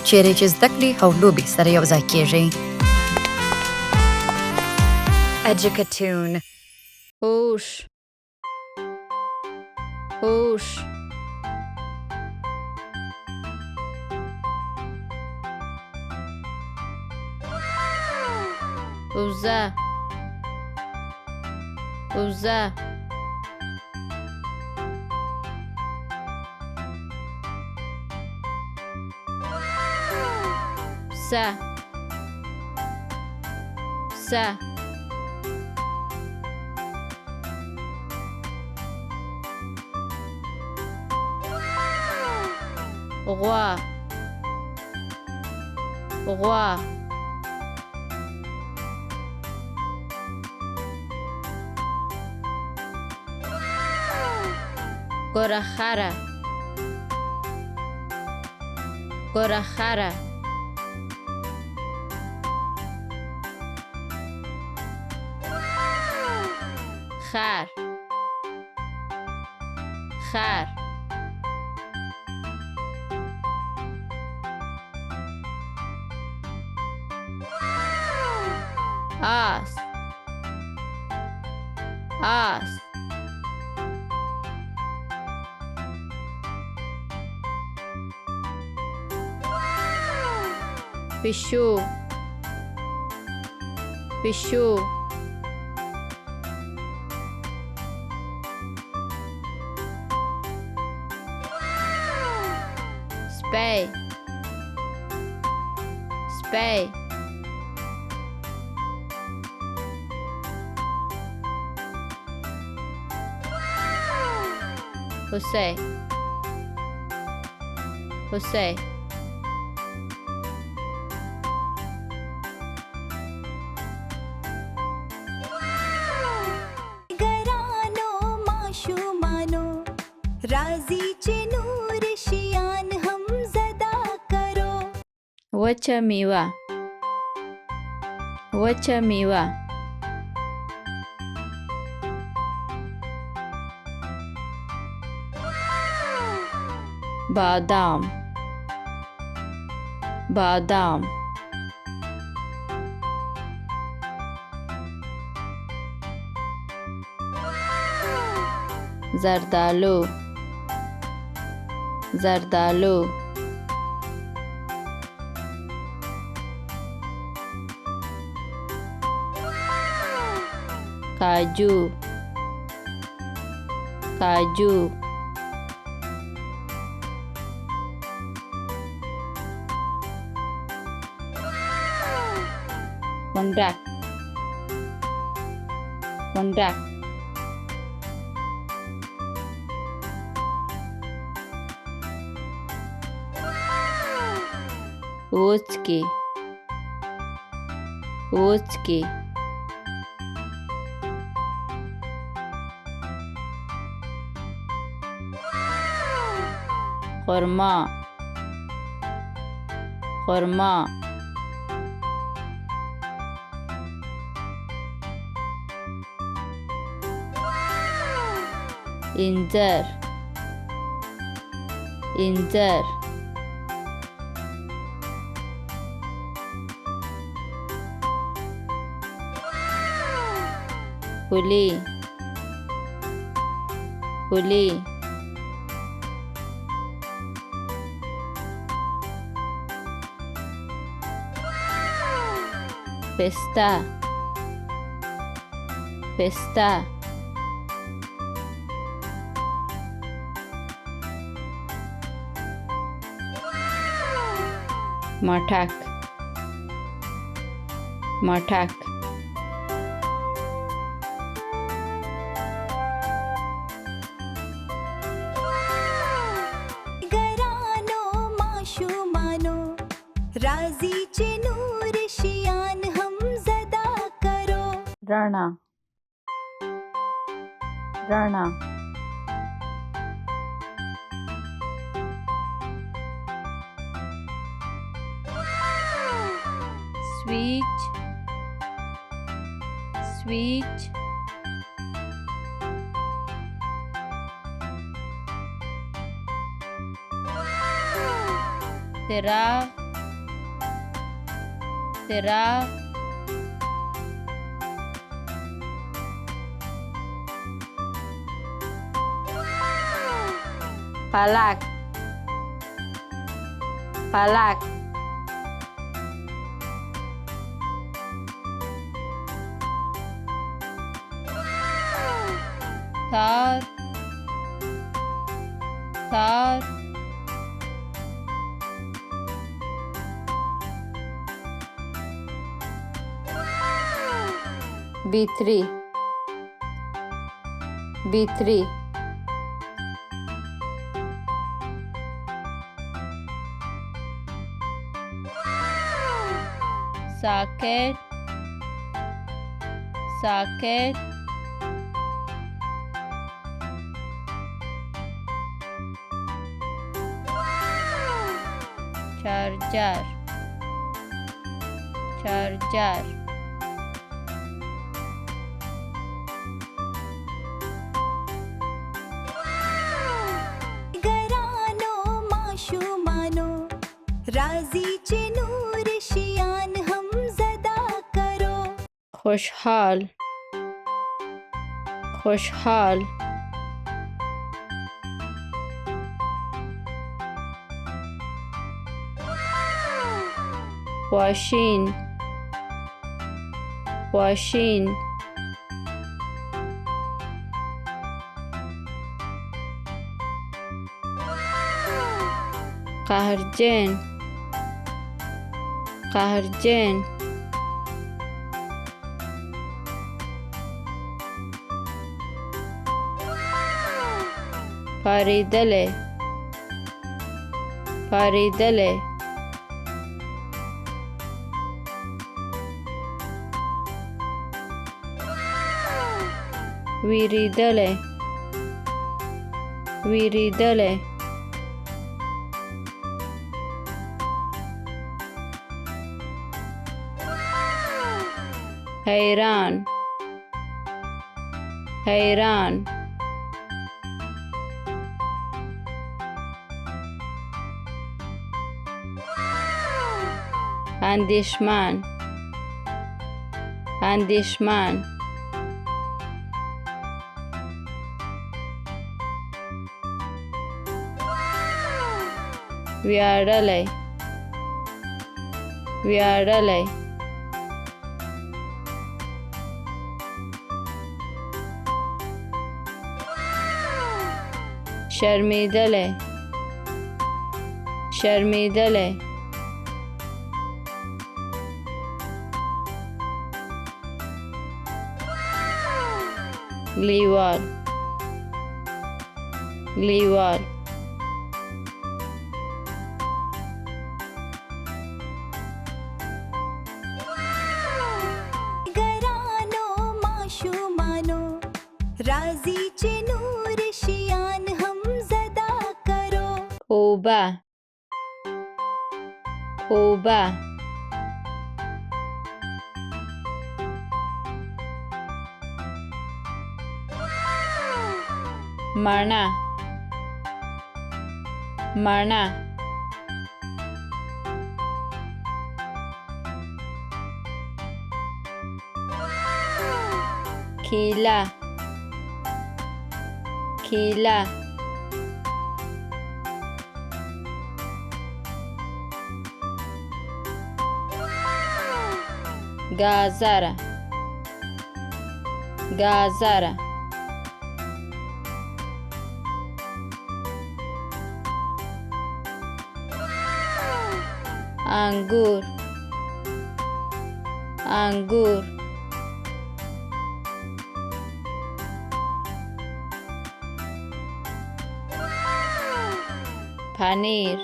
چیرې چې زده کړې او لوبې سره یوځای کېږي. Educatoon. هوش هوش اوزه اوزه پسه پسه غوا غوا گورخره گورخره خر خر آس آس پیشو پیشو سپی سپی هوسۍ هوسۍ ګرانو ماشومانو راځي چې نور شیان هم زده کرو. وچه میوه وچه میوه بادام بادام زردالو زردالو کاجو کاجو منډک منډک وڅکي وڅکي خرما خرما انځر انځر هولی هولی پسته پسته مټک مټک ګرانو ماشومانو راځي چې نور شیان هم زده کرو. رڼا رڼا سویچ سویچ څراغ څراغ پلک پلک تار تار بیتری بیتری ساکت ساکت چارجر چارجر ګرانو ماشومانو راځي چې نور شیان هم زده کرو خوشحال خوشحال خواشین خواشین قهرجن قهرجن پاریدله پاریدله ویریدله ویریدله حیران حیران اندیشمن اندیشمن ویاړلی ویاړلی شرمیدلی شرمیدلی لیوال لیوال ګرانو ماشومانو راځي چې نور شیان هم زده کرو اوبه اوبه مڼه مڼه کیله کیله گازره گازره انگور انگور پنیر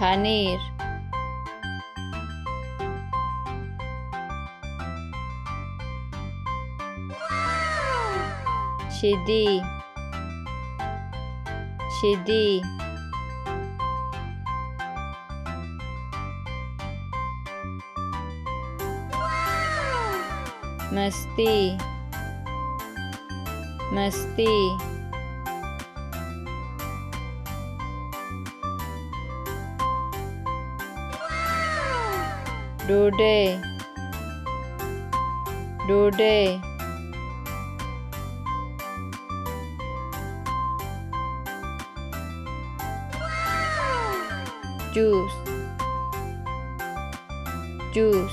پنیر شیدی شیدی مستی مستی ډوډۍ ډوډۍ جوس جوس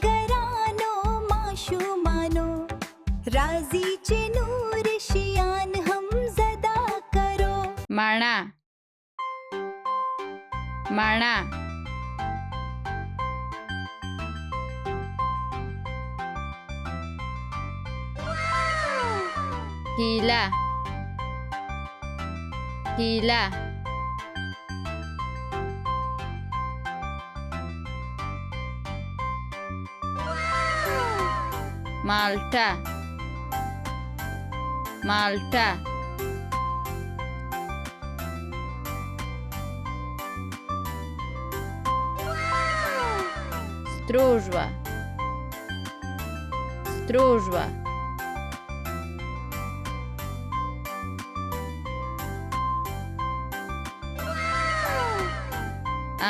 ګرانو ماشومانو راځي چې نور شیان هم زده کرو مڼه مڼه هیله هیله مالټه مالټه stróżba stróżba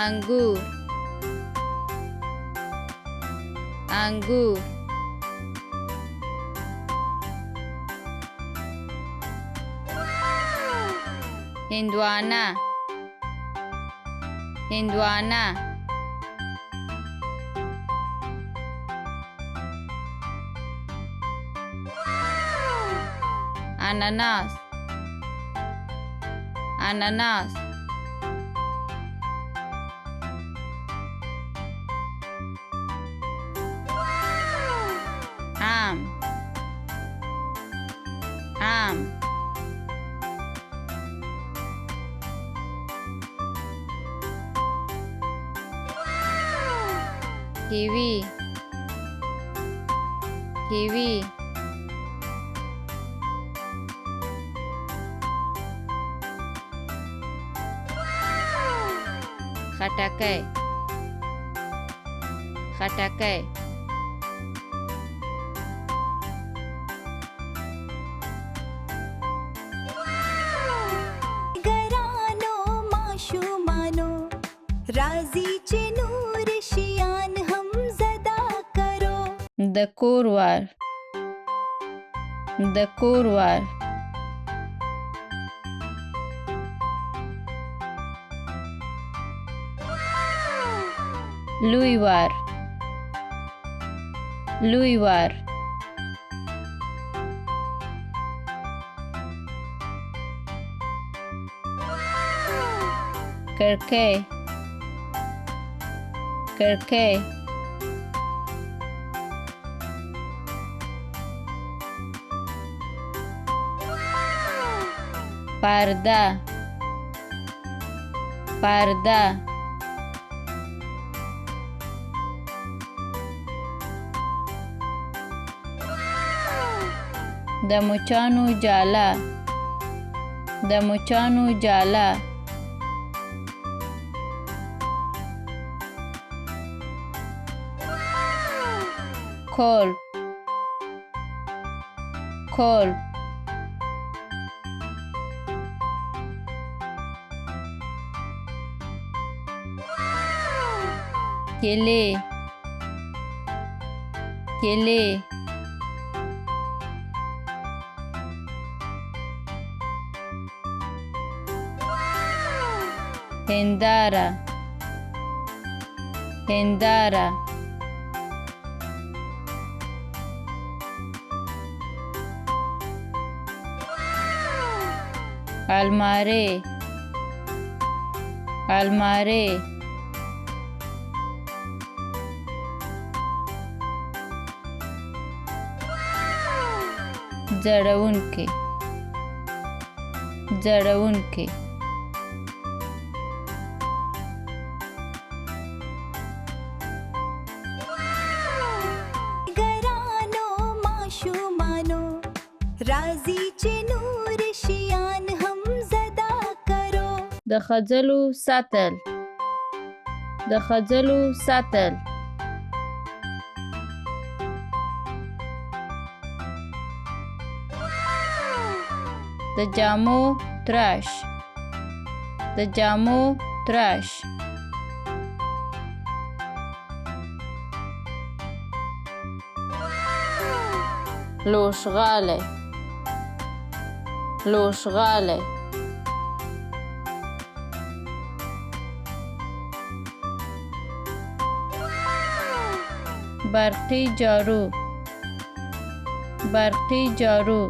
انګور انګور هندوانه هندوانه اناناس اناناس آم آم کیوی کیوی خټکی خټکی ګرانو ماشومانو راځي چې نور شیان هم زده کرو د کور وار د کور وار لوی وار لوی وار کړکۍ کړکۍ پرده پرده د مچانو جاله د مچانو جاله کولپ کولپ کیلې کیلې هنداره هنداره الماری الماری زړوونکی زړوونکی ګرانو ماشومانو راځي چې نور شیان هم زده کرو د خځلو ساتل د خځلو ساتل د جامو ترش د جامو ترش لوشغالی لوشغالی برقی جارو برقی جارو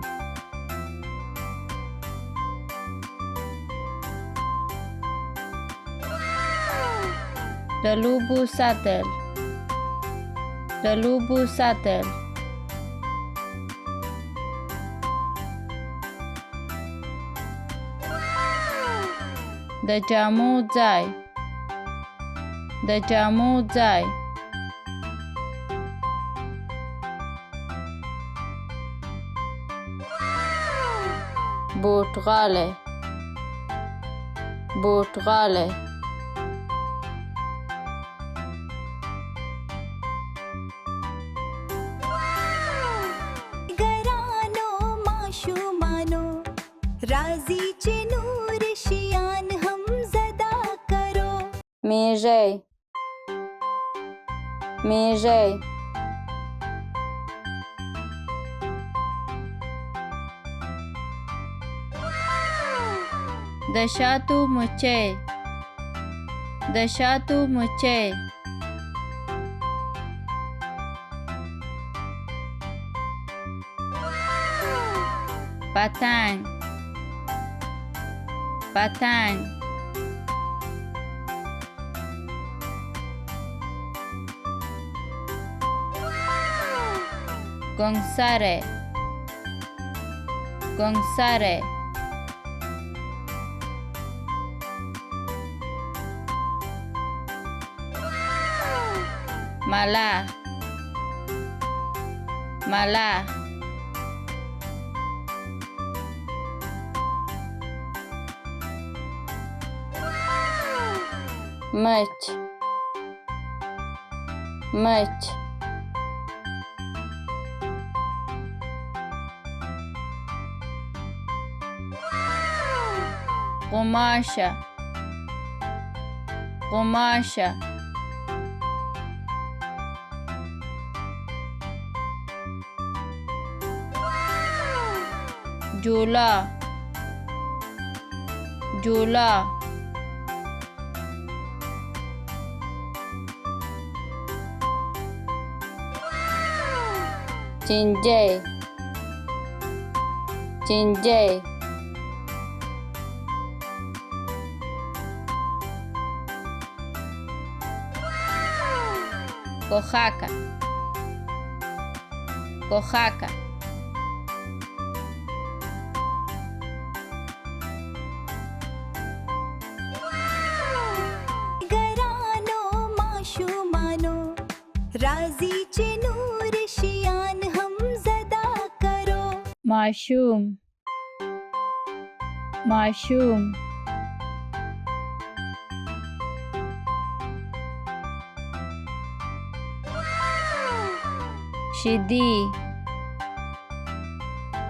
د لوبو ساتل د لوبو ساتل د جامو ځای د جامو ځای بوټغالی بوټغالی ګرانو ماشومانو راځي چې نور شیان هم زده کرو میږی میږی د شاتو مچۍ د شاتو مچۍ پتنگ پتنگ گنگسره گنگسره ملخ ملخ مچ مچ غماشه غماشه جولا جولا چینجی چینجی کوخاکه کوخاکه ګرانو ماشومانو راځي چې نور شیان هم زده کرو ماشوم ماشوم شیدی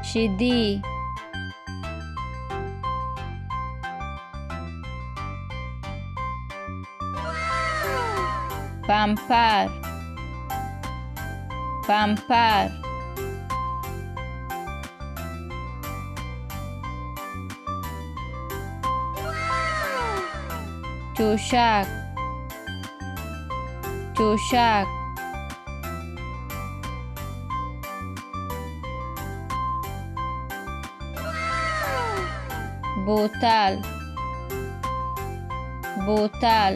شیدی پمپر پمپر چوشک چوشک بوتل بوتل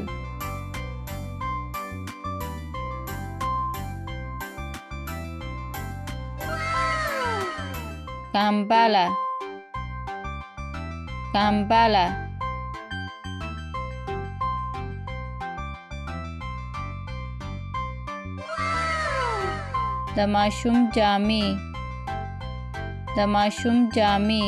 کمبله کمبله د ماشوم جامې د ماشوم جامې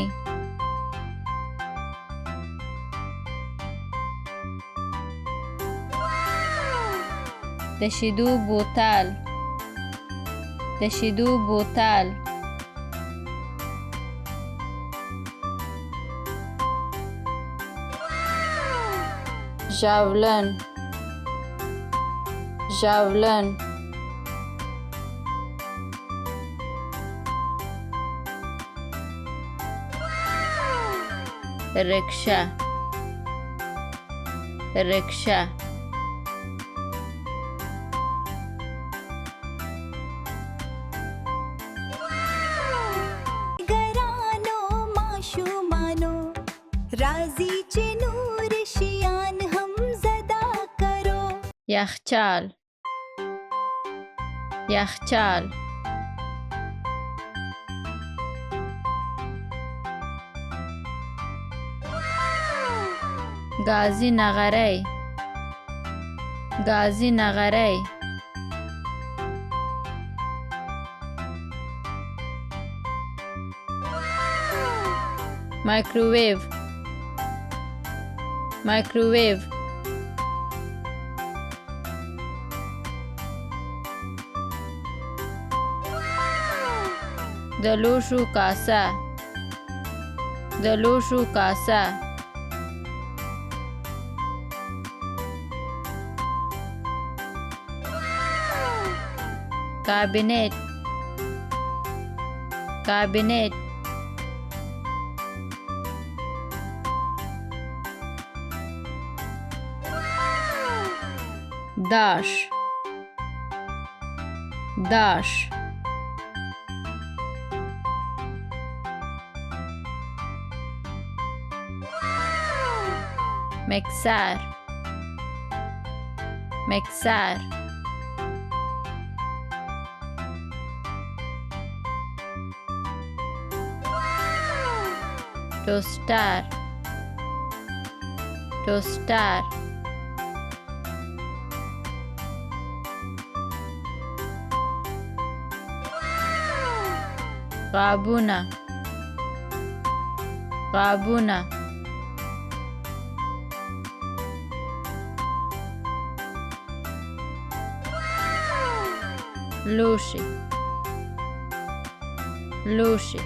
د شیدو بوتل د شیدو بوتل ژاولن ژاولن رکشه رکشه ګرانو ماشومانو راځي چې نور شیان هم زده کرو یخچال یخچال گازی نغری گازی نغری مایکروویو مایکروویو د لوښو کاسه د لوښو کاسه کابینت کابینت داش داش مکسر مکسر توستر توستر غابونه غابونه لوشي لوشي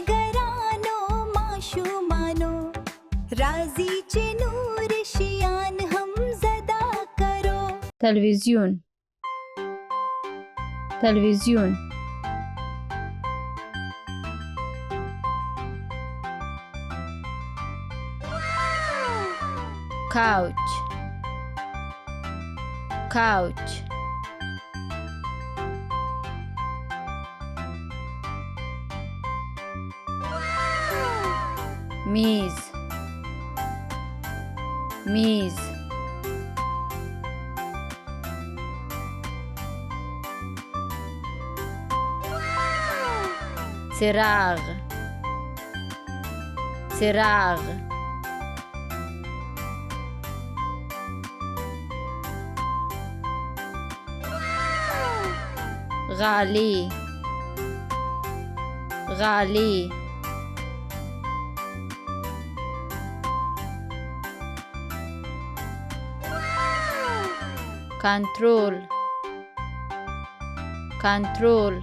ګرانو ماشومانو راځي چې نور شیان هم زده کرو تلویزیون تلویزیون couch couch میز میز چراغ چراغ غالی غالی کنترل کنترل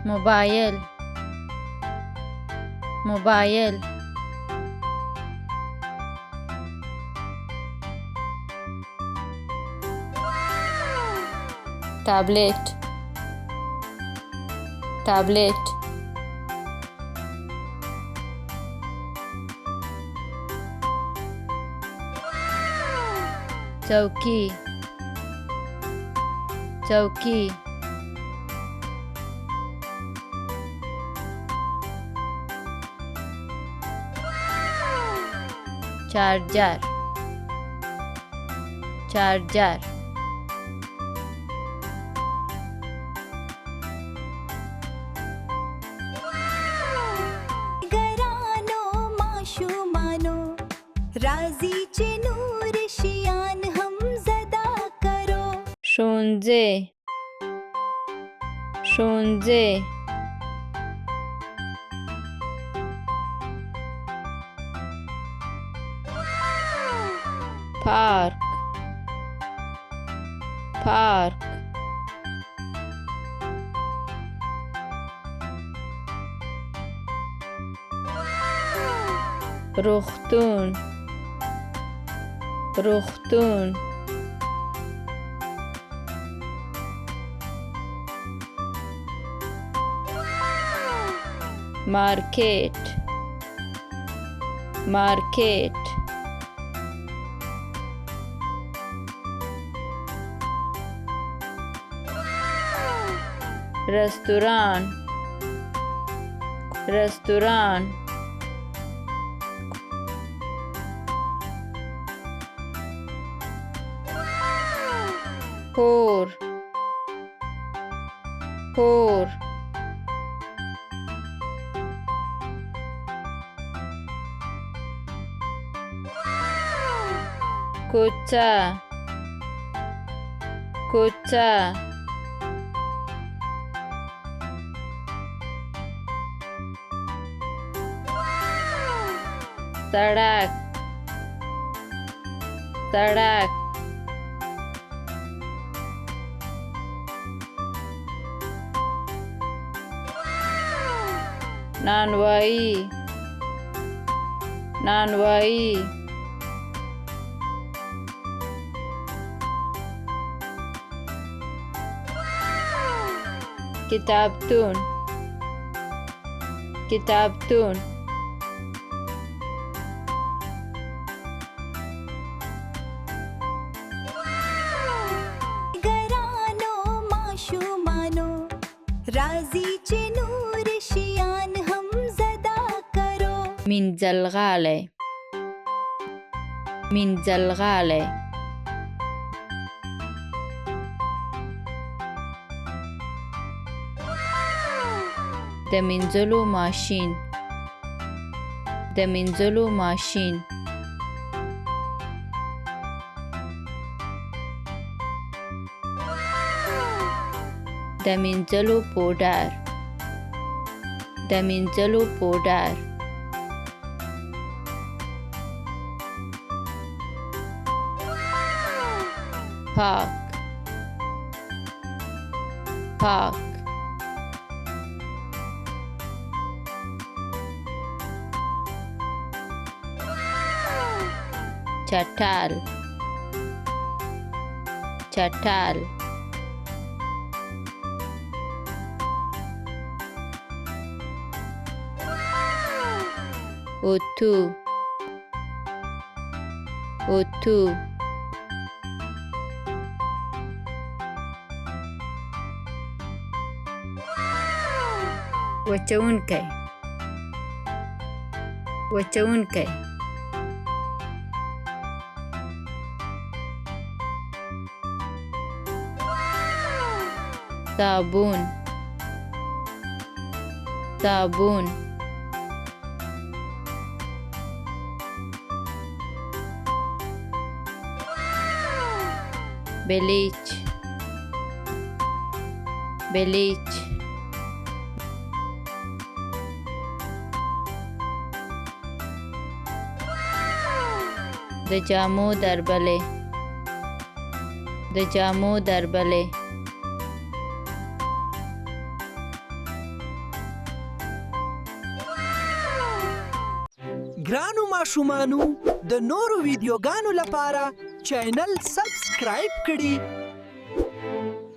موبایل موبایل تابلت تابلت چوکی چوکی چارجر چارجر ګرانو ماشومانو راځي چې نور شیان هم زده کرو ښوونځی ښوونځی پارک پارک روغتون روغتون مارکیت مارکیت رستوران رستوران کور کور کوچه کوچه سړک سړک نانوایی نانوایی کتابتون کتابتون ګرانو ماشومانو راځي چې نور شیان هم زده کرو منځلغالی منځلغالی د مینځلو ماشین د مینځلو ماشین د مینځلو پوډر د مینځلو پوډر پاک پاک چټال چټال اوتو اوتو وچونکی وچونکی صابون صابون بلیچ بلیچ د جامو دربلې د جامو دربلې ګرانو ماشومانو د نورو ویډیوګانو لپاره چینل سبسکرایب کړئ